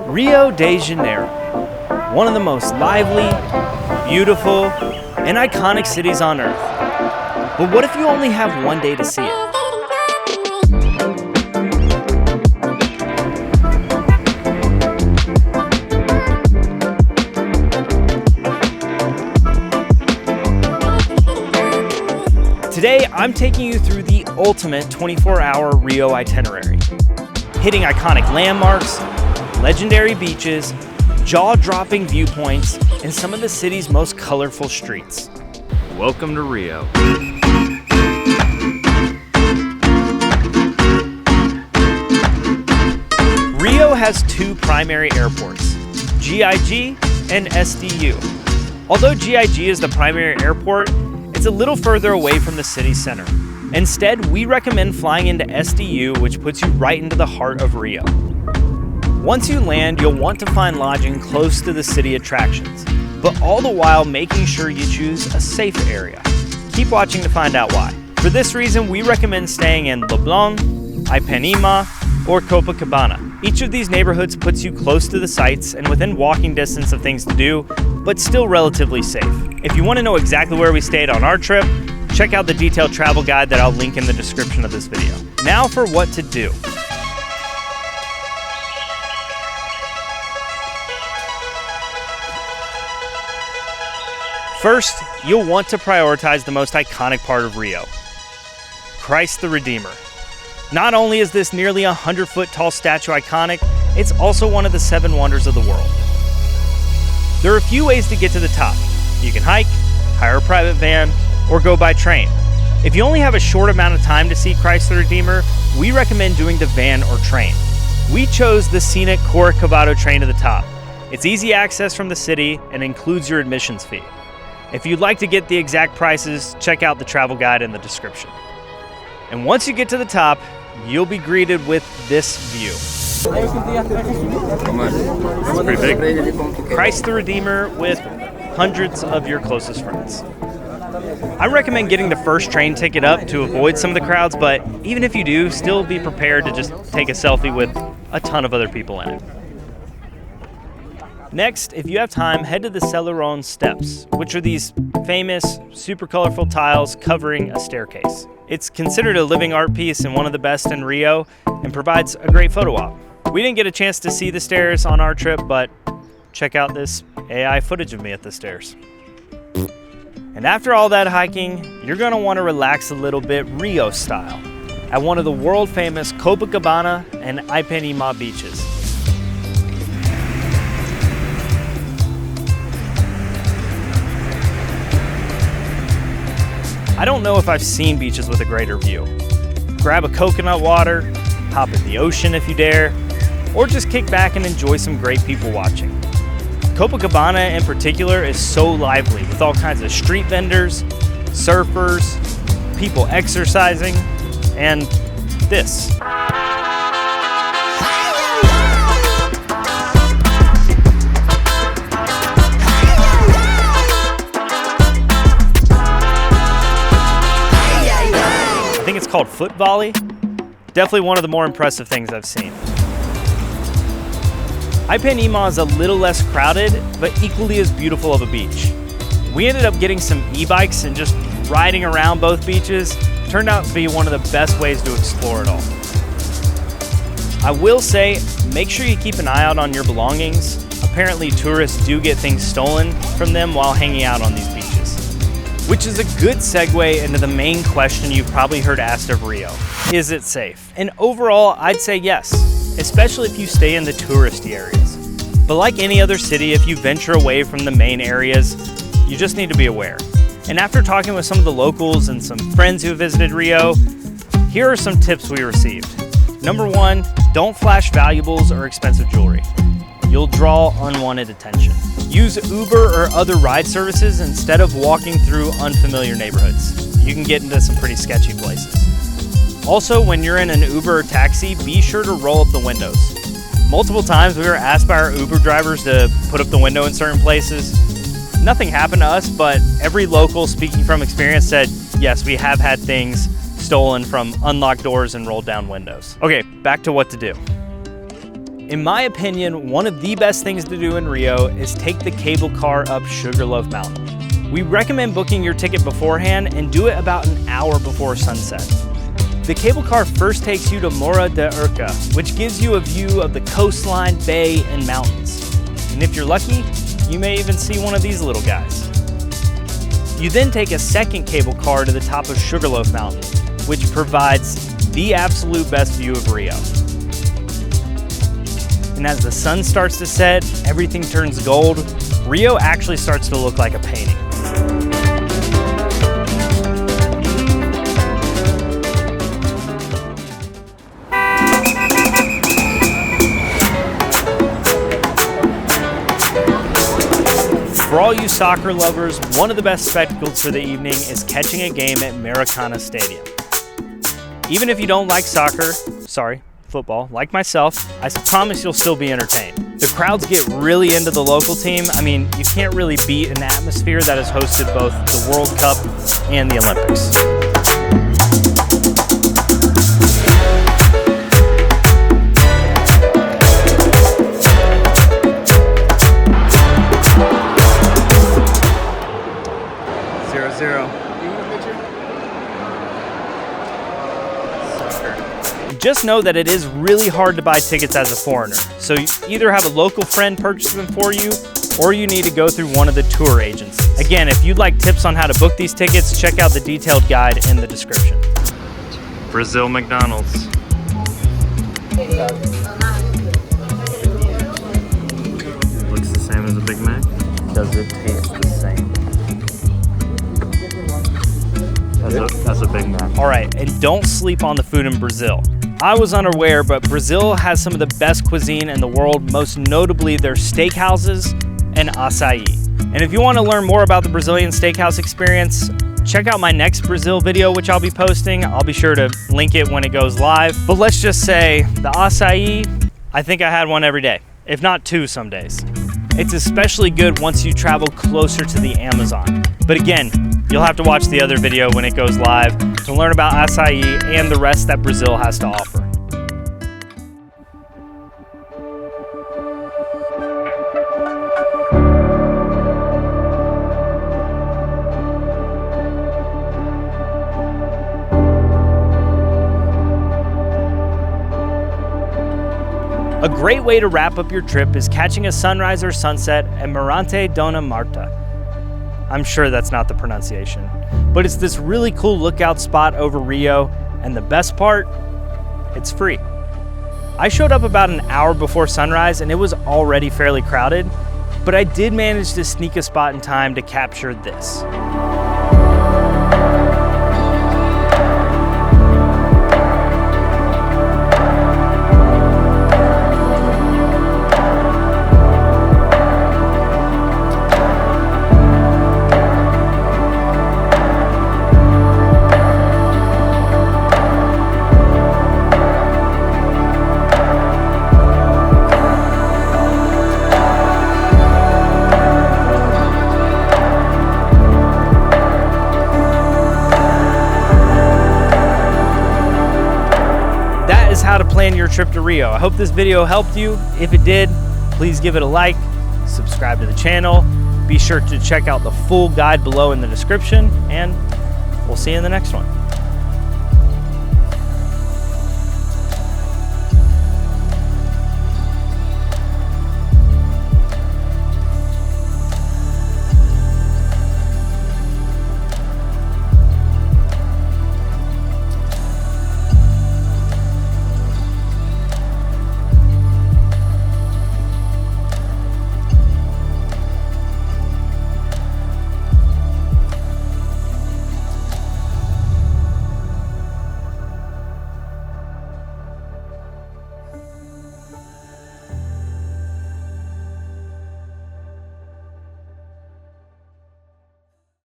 Rio de Janeiro, one of the most lively, beautiful, and iconic cities on earth. But what if you only have one day to see it? Today, I'm taking you through the ultimate 24-hour Rio itinerary, hitting iconic landmarks, legendary beaches, jaw-dropping viewpoints, and some of the city's most colorful streets. Welcome to Rio. Rio has two primary airports, GIG and SDU. Although GIG is the primary airport, it's a little further away from the city center. Instead, we recommend flying into SDU, which puts you right into the heart of Rio. Once you land, you'll want to find lodging close to the city attractions, but all the while making sure you choose a safe area. Keep watching to find out why. For this reason, we recommend staying in Leblon, Ipanema, or Copacabana. Each of these neighborhoods puts you close to the sites and within walking distance of things to do, but still relatively safe. If you want to know exactly where we stayed on our trip, check out the detailed travel guide that I'll link in the description of this video. Now for what to do. First, you'll want to prioritize the most iconic part of Rio, Christ the Redeemer. Not only is this nearly 100-foot tall statue iconic, it's also one of the 7 wonders of the world. There are a few ways to get to the top. You can hike, hire a private van, or go by train. If you only have a short amount of time to see Christ the Redeemer, we recommend doing the van or train. We chose the scenic Copacabana train to the top. It's easy access from the city and includes your admissions fee. If you'd like to get the exact prices, check out the travel guide in the description. And once you get to the top, you'll be greeted with this view. It's pretty big. Christ the Redeemer with hundreds of your closest friends. I recommend getting the first train ticket up to avoid some of the crowds, but even if you do, still be prepared to just take a selfie with a ton of other people in it. Next, if you have time, head to the Celeron Steps, which are these famous, super colorful tiles covering a staircase. It's considered a living art piece and one of the best in Rio, and provides a great photo op. We didn't get a chance to see the stairs on our trip, but check out this AI footage of me at the stairs. And after all that hiking, you're gonna wanna relax a little bit Rio style at one of the world famous Copacabana and Ipanema beaches. I don't know if I've seen beaches with a greater view. Grab a coconut water, hop in the ocean if you dare, or just kick back and enjoy some great people watching. Copacabana in particular is so lively with all kinds of street vendors, surfers, people exercising, and this. I think it's called foot volley. Definitely one of the more impressive things I've seen. Ipanema is a little less crowded, but equally as beautiful of a beach. We ended up getting some e-bikes and just riding around both beaches. Turned out to be one of the best ways to explore it all. I will say, make sure you keep an eye out on your belongings. Apparently tourists do get things stolen from them while hanging out on these beaches. Which is a good segue into the main question you've probably heard asked of Rio. Is it safe? And overall, I'd say yes, especially if you stay in the touristy areas. But like any other city, if you venture away from the main areas, you just need to be aware. And after talking with some of the locals and some friends who visited Rio, here are some tips we received. Number 1, don't flash valuables or expensive jewelry. You'll draw unwanted attention. Use Uber or other ride services instead of walking through unfamiliar neighborhoods. You can get into some pretty sketchy places. Also, when you're in an Uber or taxi, be sure to roll up the windows. Multiple times we were asked by our Uber drivers to put up the window in certain places. Nothing happened to us, but every local speaking from experience said, yes, we have had things stolen from unlocked doors and rolled down windows. Okay, back to what to do. In my opinion, one of the best things to do in Rio is take the cable car up Sugarloaf Mountain. We recommend booking your ticket beforehand and do it about an hour before sunset. The cable car first takes you to Morro de Urca, which gives you a view of the coastline, bay, and mountains. And if you're lucky, you may even see one of these little guys. You then take a second cable car to the top of Sugarloaf Mountain, which provides the absolute best view of Rio. And as the sun starts to set, everything turns gold. Rio actually starts to look like a painting. For all you soccer lovers, one of the best spectacles for the evening is catching a game at Maracanã Stadium. Even if you don't like football, like myself, I promise you'll still be entertained. The crowds get really into the local team. I mean, you can't really beat an atmosphere that has hosted both the World Cup and the Olympics. Just know that it is really hard to buy tickets as a foreigner, so you either have a local friend purchase them for you, or you need to go through one of the tour agencies. Again, if you'd like tips on how to book these tickets, check out the detailed guide in the description. Brazil McDonald's. Looks the same as a Big Mac. Does it taste the same? As a Big Mac. All right, and don't sleep on the food in Brazil. I was unaware, but Brazil has some of the best cuisine in the world, most notably their steakhouses and acai. And if you want to learn more about the Brazilian steakhouse experience, check out my next Brazil video, which I'll be posting. I'll be sure to link it when it goes live. But let's just say the acai, I think I had one every day, if not two some days. It's especially good once you travel closer to the Amazon. But again, you'll have to watch the other video when it goes live to learn about acai and the rest that Brazil has to offer. A great way to wrap up your trip is catching a sunrise or sunset at Mirante Dona Marta. I'm sure that's not the pronunciation, but it's this really cool lookout spot over Rio, and the best part, it's free. I showed up about an hour before sunrise and it was already fairly crowded, but I did manage to sneak a spot in time to capture this. How to plan your trip to Rio. I hope this video helped you. If it did, please give it a like, subscribe to the channel, be sure to check out the full guide below in the description, and we'll see you in the next one.